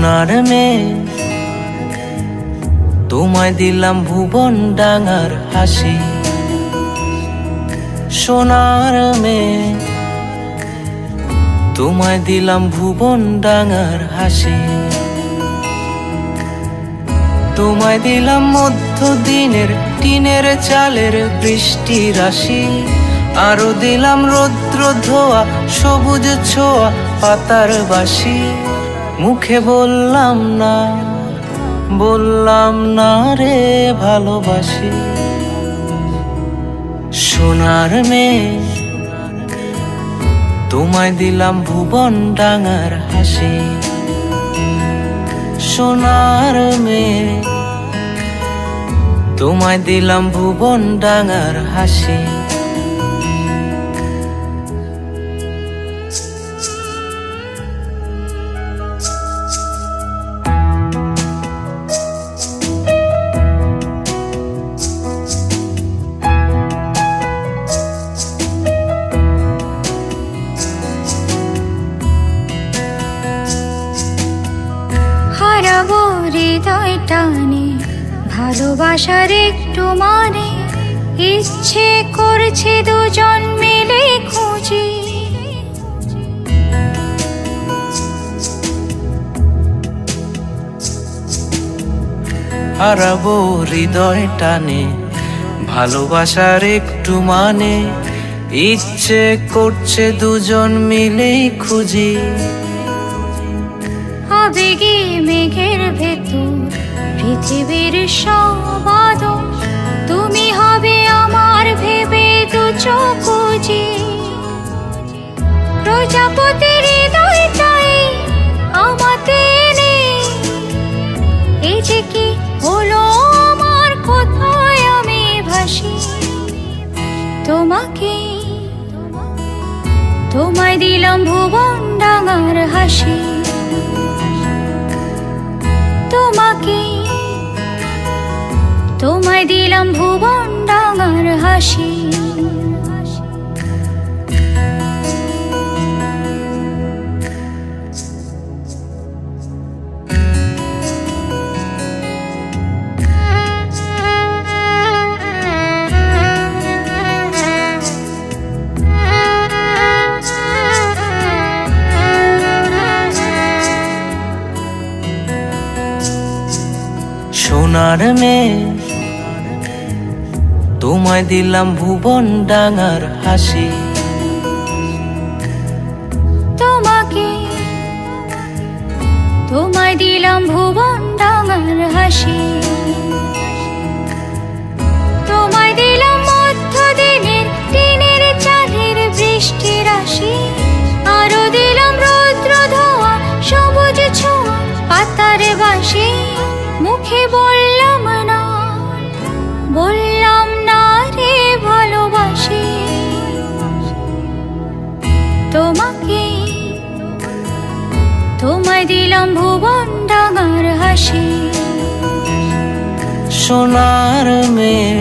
সোনার মেয়ে তোমায় দিলাম ভুবন ডাঙার হাসি। সোনার মেয়ে তোমায় দিলাম ভুবন ডাঙার হাসি। তোমায় দিলাম মধ্য দিনের টিনের চালের বৃষ্টি রাশি। আরো দিলাম রৌদ্র ধোয়া সবুজ ছোঁয়া পাতার বাসি। মুখে বললাম না রে ভালোবাসি। সোনার মেয়ে তোমায় দিলাম ভুবন ডাঙার হাসি। সোনার মেয়ে তোমায় দিলাম ভুবন ডাঙার হাসি। হারাবো হৃদয় টানে ভালোবাসার একটু মানে। ইচ্ছে করছে দুজন মিলে খুঁজি। হারাবো হৃদয় টানে ভালোবাসার একটু মানে। ইচ্ছে করছে দুজন মিলেই খুঁজি। আবেগে মেঘের ভেতর পৃথিবীর সব আদর। তুমি হবে আমার ভেবে দু চোখ বুজি। প্রজাপতির হৃদয়টাই আমাতে নেই। এই যে কি হলো আমার, কোথায় আমি ভাসি। তোমায় দিলাম ভুবন ডাঙার হাসি। তোমায় দিলাম ভুবন ডাঙার হাসি। সোনার মেয়ে তোমায় দিলাম ভুবন ডাঙার হাসি। তোমায় দিলাম ভুবন ডাঙার হাসি। তোমায় দিলাম মধ্য দিনের টিনের চালের বৃষ্টি রাশি। আরো দিলাম রৌদ্র ধোয়া সবুজ ছোঁয়া পাতার বাসি। মুখে বললাম না রে ভালোবাসি। তোমায় দিলাম ভুবন ডাঙার হাসি। সোনার মেয়ে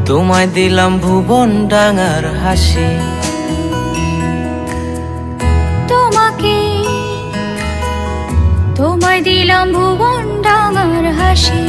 তোমায় দিলাম ভুবন ডাঙার হাসি। তোমায় দিলাম ভুবন ডাঙার হাসি।